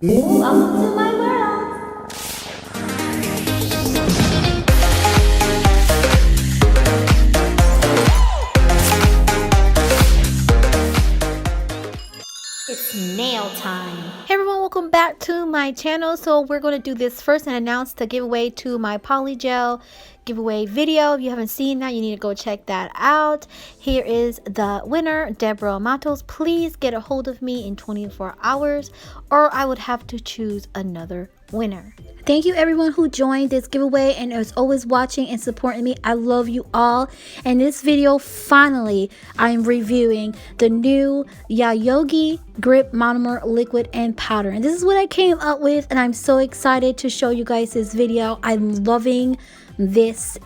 Welcome to my world. It's nail time. Hey everyone, welcome back to my channel. So we're going to do this first and announce the giveaway to my polygel giveaway video. If you haven't seen that, you need to go check that out. Here is the winner, Deborah Matos. Please get a hold of me in 24 hours or I would have to choose another winner. Thank you everyone who joined this giveaway and is always watching and supporting me. I love you all. And this video, finally, I'm reviewing the new Yayoge Grip Monomer Liquid and Powder. And this is what I came up with and I'm so excited to show you guys this video. I'm loving this.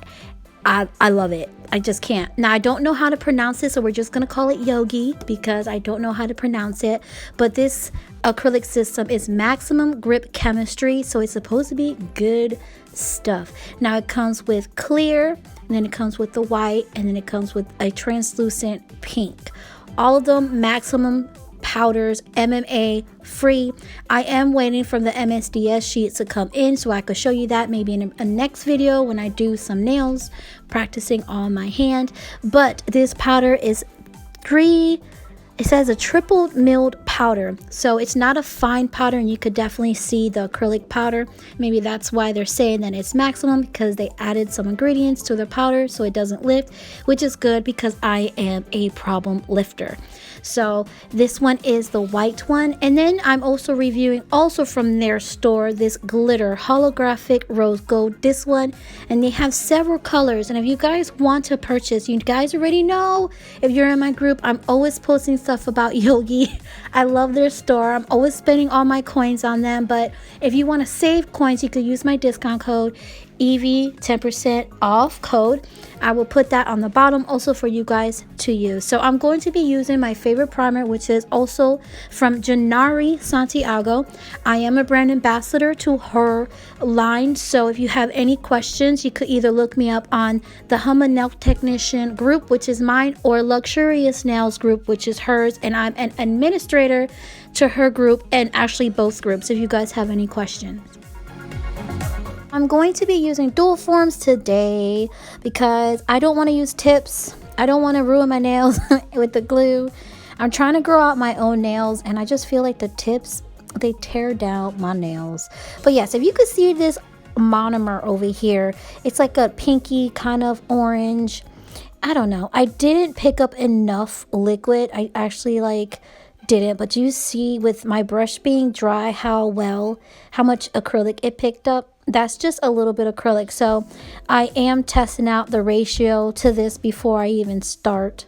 I love it. I just can't. Now, I don't know how to pronounce this, so we're just going to call it Yogi because I don't know how to pronounce it. But this acrylic system is maximum grip chemistry, so it's supposed to be good stuff. Now, it comes with clear, and then it comes with the white, and then it comes with a translucent pink. All of them maximum powders, MMA free. I am waiting for the MSDS sheets to come in so I could show you that maybe in a next video when I do some nails practicing on my hand. But this powder is it says a triple milled powder, so it's not a fine powder, and you could definitely see the acrylic powder. Maybe that's why they're saying that it's maximum, because they added some ingredients to the powder so it doesn't lift, which is good because I am a problem lifter. So this one is the white one, and then I'm also reviewing from their store this glitter holographic rose gold, this one, and they have several colors. And if you guys want to purchase, you guys already know, if you're in my group, I'm always posting stuff about Yogi. I love their store. I'm always spending all my coins on them, but if you want to save coins, you could use my discount code Evie 10% off code. I will put that on the bottom also for you guys to use. So I'm going to be using my favorite primer, which is also from Janari Santiago. I am a brand ambassador to her line, so if you have any questions, you could either look me up on the Humma Nail Technician group, which is mine, or Luxurious Nails group, which is hers, and I'm an administrator to her group and actually both groups if you guys have any questions. I'm going to be using dual forms today because I don't want to use tips. I don't want to ruin my nails with the glue. I'm trying to grow out my own nails and I just feel like the tips, they tear down my nails. But yes, if you could see this monomer over here, it's like a pinky kind of orange. I don't know. I didn't pick up enough liquid. I actually didn't, but you see with my brush being dry how much acrylic it picked up. That's just a little bit acrylic, so I am testing out the ratio to this before I even start.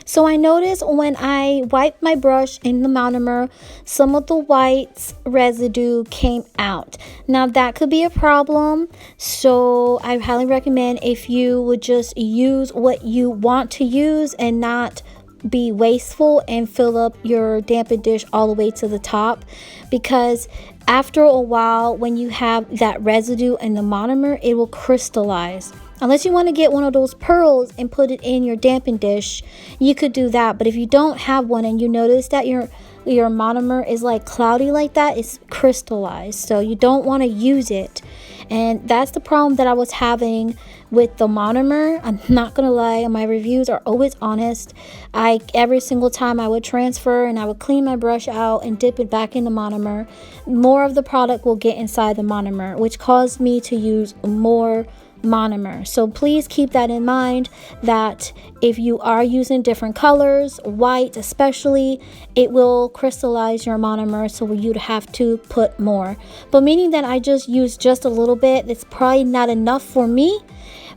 So I noticed when I wiped my brush in the monomer, some of the white residue came out. Now that could be a problem, so I highly recommend if you would just use what you want to use and not be wasteful and fill up your dampened dish all the way to the top, because after a while when you have that residue in the monomer, it will crystallize. Unless you want to get one of those pearls and put it in your dampened dish, you could do that. But if you don't have one and you notice that your monomer is like cloudy like that, it's crystallized, so you don't want to use it. And that's the problem that I was having with the monomer. I'm not gonna lie, my reviews are always honest. Every single time I would transfer and I would clean my brush out and dip it back in the monomer, more of the product will get inside the monomer, which caused me to use more monomer. So please keep that in mind, that if you are using different colors, white especially, it will crystallize your monomer, so you'd have to put more. But meaning that I just use just a little bit, it's probably not enough for me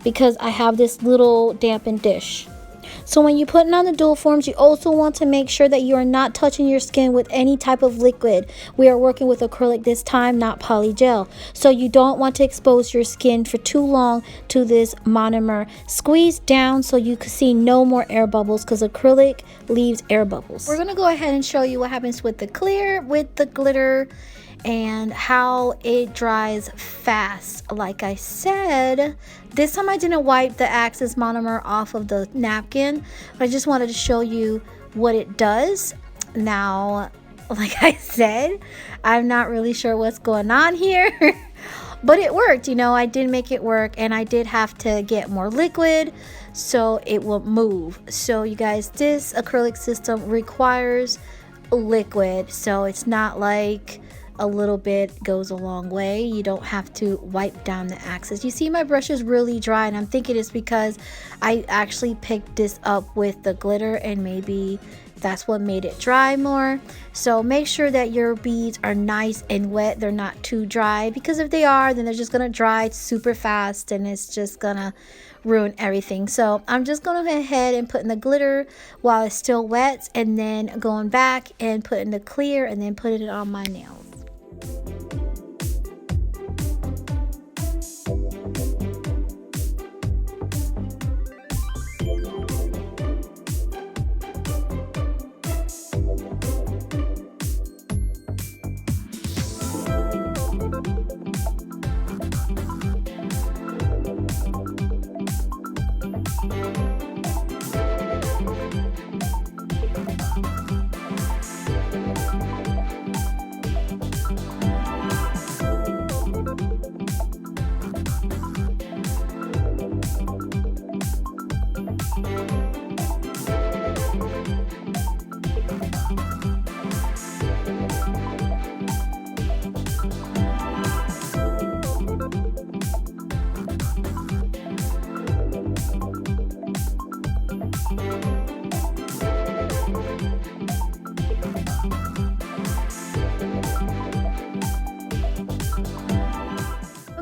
because I have this little dampened dish. So when you're putting on the dual forms, you also want to make sure that you are not touching your skin with any type of liquid. We are working with acrylic this time, not polygel. So you don't want to expose your skin for too long to this monomer. Squeeze down so you can see no more air bubbles, because acrylic leaves air bubbles. We're going to go ahead and show you what happens with the clear, with the glitter, and how it dries fast. Like I said, this time I didn't wipe the Access monomer off of the napkin, but I just wanted to show you what it does. Now Like I said, I'm not really sure what's going on here. But it worked, you know, I did make it work, and I did have to get more liquid so it will move. So you guys, this acrylic system requires liquid, so it's not like a little bit goes a long way. You don't have to wipe down the axis. You see my brush is really dry, and I'm thinking it's because I actually picked this up with the glitter, and maybe that's what made it dry more. So make sure that your beads are nice and wet, they're not too dry, because if they are, then they're just gonna dry super fast and it's just gonna ruin everything. So I'm just gonna go ahead and put in the glitter while it's still wet, and then going back and put in the clear, and then put it on my nails.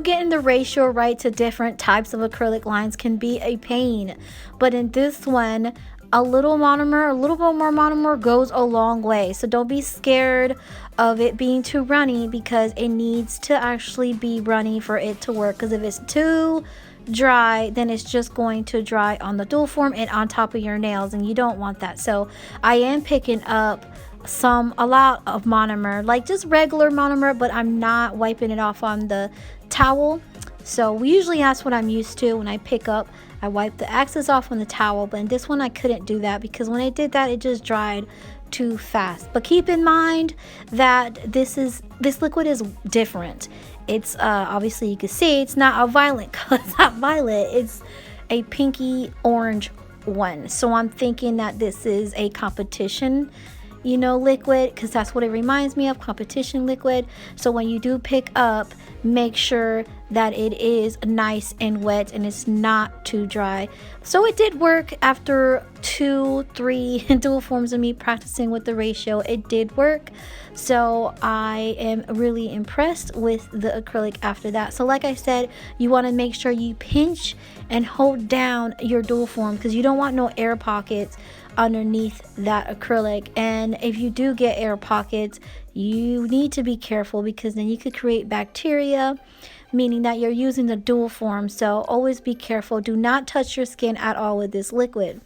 Getting the ratio right to different types of acrylic lines can be a pain, but in this one, a little bit more monomer goes a long way. So don't be scared of it being too runny, because it needs to actually be runny for it to work. Because if it's too dry, then it's just going to dry on the dual form and on top of your nails, and you don't want that. So I am picking up a lot of monomer, like just regular monomer, but I'm not wiping it off on the towel. So usually that's what I'm used to. When I pick up, I wipe the excess off on the towel, but in this one I couldn't do that, because when I did that, it just dried too fast. But keep in mind that this liquid is different. It's obviously, you can see it's not a violet color. It's not violet, it's a pinky orange one. So I'm thinking that this is a competition, you know, liquid, because that's what it reminds me of, competition liquid. So when you do pick up, make sure that it is nice and wet and it's not too dry. So it did work after 2-3 dual forms of me practicing with the ratio. It did work, so I am really impressed with the acrylic after that. So like I said, you want to make sure you pinch and hold down your dual form, because you don't want no air pockets underneath that acrylic. And if you do get air pockets, you need to be careful, because then you could create bacteria, meaning that you're using the dual form. So always be careful. Do not touch your skin at all with this liquid.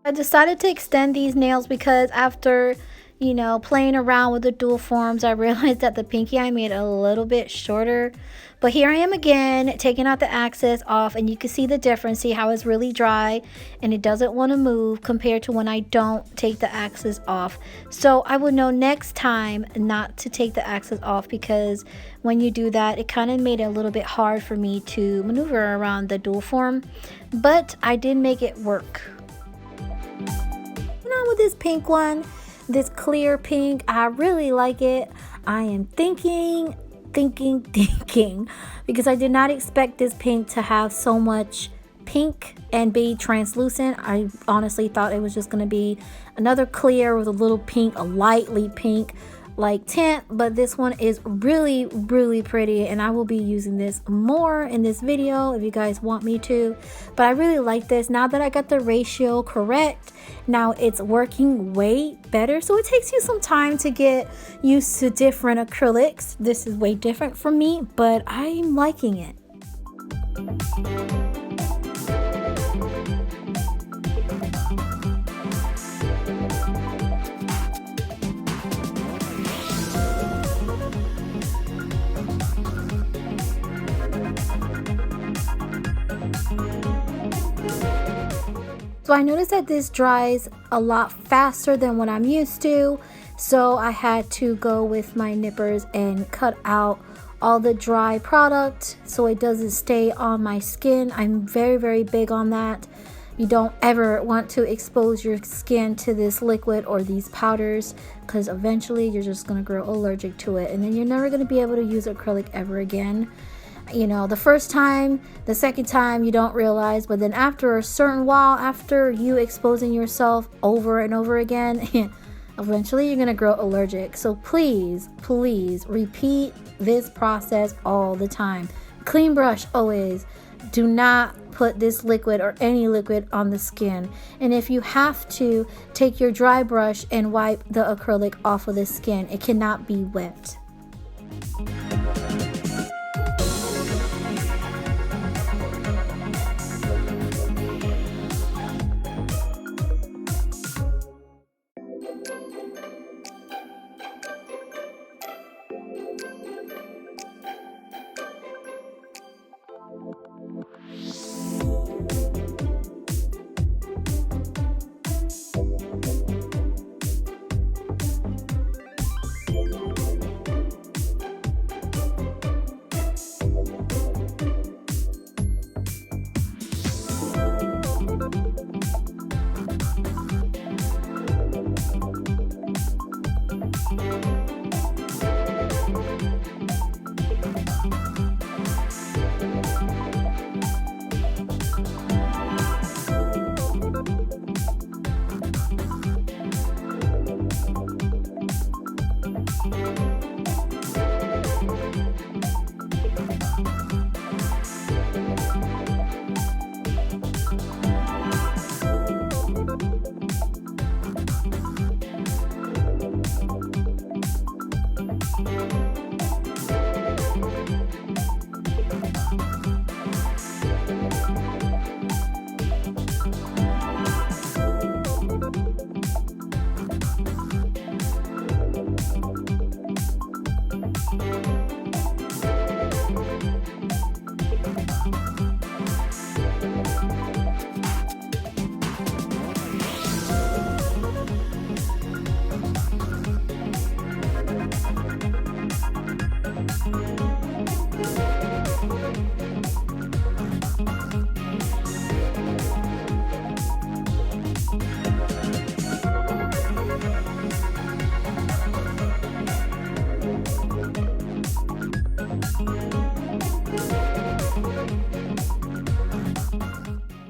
I decided to extend these nails because after, you know, playing around with the dual forms, I realized that the pinky I made a little bit shorter. But here I am again, taking out the excess off, and you can see the difference. See how it's really dry and it doesn't want to move compared to when I don't take the excess off. So I would know next time not to take the excess off, because when you do that, it kind of made it a little bit hard for me to maneuver around the dual form. But I did make it work. Now with this pink one, this clear pink, I really like it. I am thinking, because I did not expect this pink to have so much pink and be translucent. I honestly thought it was just going to be another clear with a little pink, a lightly pink like tint, but this one is really, really pretty, and I will be using this more in this video if you guys want me to. But I really like this. Now that I got the ratio correct, now it's working way better. So it takes you some time to get used to different acrylics. This is way different from me, but I'm liking it. So I noticed that this dries a lot faster than what I'm used to. So I had to go with my nippers and cut out all the dry product so it doesn't stay on my skin. I'm very, very big on that. You don't ever want to expose your skin to this liquid or these powders, because eventually you're just going to grow allergic to it, and then you're never going to be able to use acrylic ever again. You know, the first time, the second time you don't realize, but then after a certain while, after you exposing yourself over and over again, eventually you're going to grow allergic. So please, please repeat this process all the time. Clean brush always. Do not put this liquid or any liquid on the skin. And if you have to, take your dry brush and wipe the acrylic off of the skin. It cannot be wet.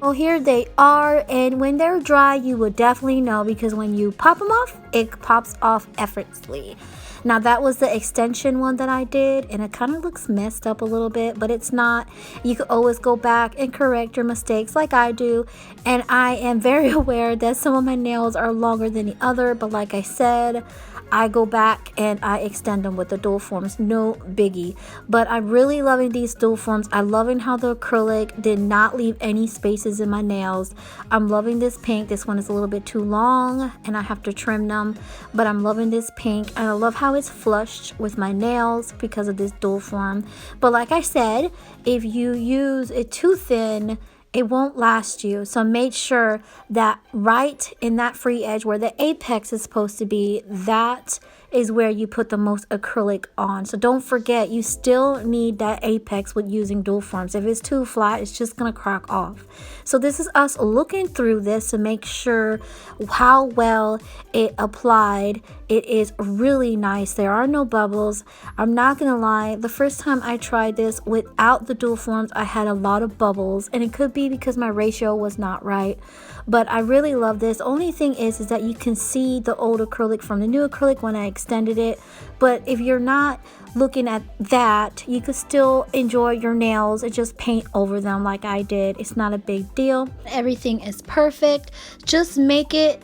Well, here they are, and when they're dry you will definitely know, because when you pop them off, it pops off effortlessly. Now that was the extension one that I did, and it kind of looks messed up a little bit, but it's not. You can always go back and correct your mistakes like I do, and I am very aware that some of my nails are longer than the other, but like I said, I go back and I extend them with the dual forms, no biggie. But I'm really loving these dual forms. I'm loving how the acrylic did not leave any spaces in my nails. I'm loving this pink. This one is a little bit too long and I have to trim them, but I'm loving this pink, and I love how it's flushed with my nails because of this dual form. But like I said, if you use it too thin, it won't last you. So make sure that right in that free edge where the apex is supposed to be, that is where you put the most acrylic on. So don't forget, you still need that apex with using dual forms. If it's too flat, it's just gonna crack off. So this is us looking through this to make sure how well it applied. It is really nice. There are no bubbles. I'm not gonna lie, the first time I tried this without the dual forms, I had a lot of bubbles, and it could be because my ratio was not right, but I really love this. Only thing is that you can see the old acrylic from the new acrylic when I extended it, but if you're not looking at that, you could still enjoy your nails and just paint over them like I did. It's not a big deal. Everything is perfect. Just make it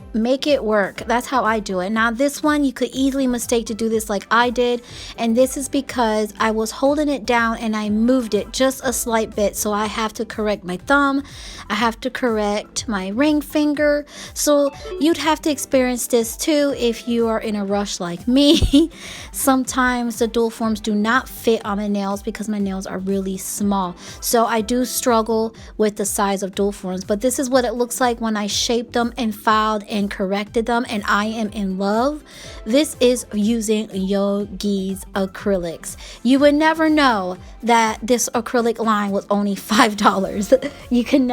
work. That's how I do it. Now this one you could easily mistake to do this like I did, and this is because I was holding it down and I moved it just a slight bit, so I have to correct my thumb, I have to correct my ring finger. So you'd have to experience this too if you are in a rush like me, sometimes the dual forms do not fit on my nails because my nails are really small. So I do struggle with the size of dual forms, but this is what it looks like when I shaped them and filed and corrected them, and I am in love. This is using Yoyogi's acrylics. You would never know that this acrylic line was only $5. You can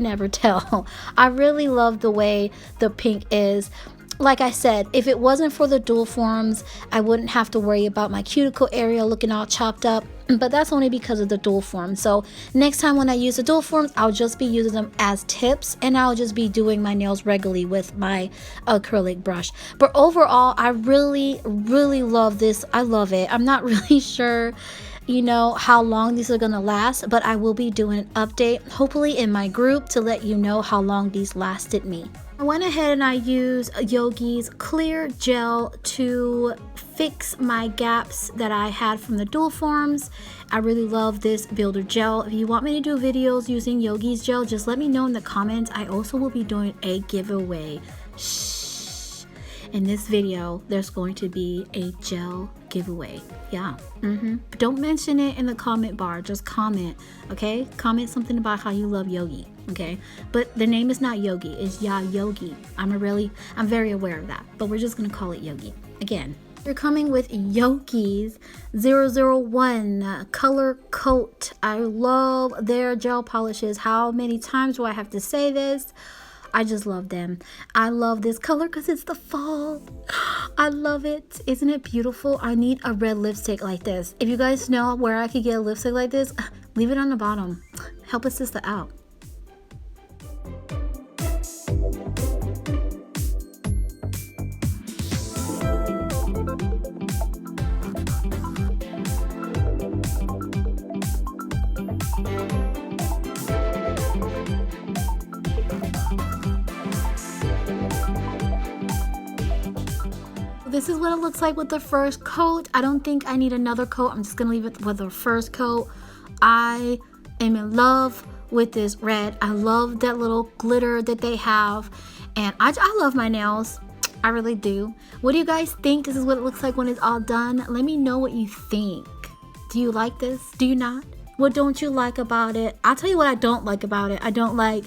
never tell. I really love the way the pink is. Like I said, if it wasn't for the dual forms, I wouldn't have to worry about my cuticle area looking all chopped up, but that's only because of the dual forms. So next time when I use the dual forms, I'll just be using them as tips, and I'll just be doing my nails regularly with my acrylic brush. But overall, I really love this. I love it. I'm not really sure, you know, how long these are gonna last, but I will be doing an update hopefully in my group to let you know how long these lasted me. I went ahead and I used Yoyogi's clear gel to fix my gaps that I had from the dual forms. I really love this builder gel. If you want me to do videos using Yoyogi's gel, just let me know in the comments. I also will be doing a giveaway. Shh. In this video, there's going to be a gel giveaway. Yeah. Don't mention it in the comment bar. Just comment, okay? Comment something about how you love Yoyogi, okay? But the name is not Yogi, it's Yayogi. I'm very aware of that, but we're just gonna call it Yogi. Again, you're coming with Yoyogi's 001 color coat. I love their gel polishes. How many times do I have to say this? I just love them. I love this color because it's the fall. I love it. Isn't it beautiful? I need a red lipstick like this. If you guys know where I could get a lipstick like this, leave it on the bottom. Help a sister out. This is what it looks like with the first coat. I don't think I need another coat. I'm just gonna leave it with the first coat. I am in love with this red. I love that little glitter that they have, and I love my nails. I really do. What do you guys think? This is what it looks like when it's all done. Let me know what you think. Do you like this? Do you not? What don't you like about it? I'll tell you what I don't like about it. I don't like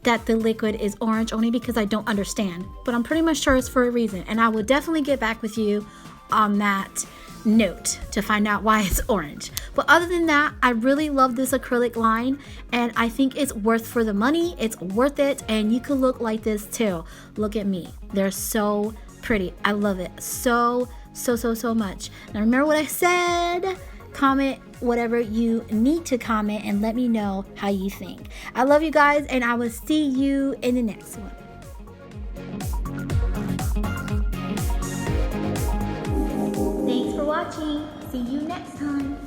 that the liquid is orange, only because I don't understand, but I'm pretty much sure it's for a reason, and I will definitely get back with you on that note to find out why it's orange. But other than that, I really love this acrylic line, and I think it's worth for the money. It's worth it, and you could look like this too. Look at me. They're so pretty. I love it so much. Now remember what I said. Comment whatever you need to comment and let me know how you think. I love you guys, and I will see you in the next one. Thanks for watching. See you next time.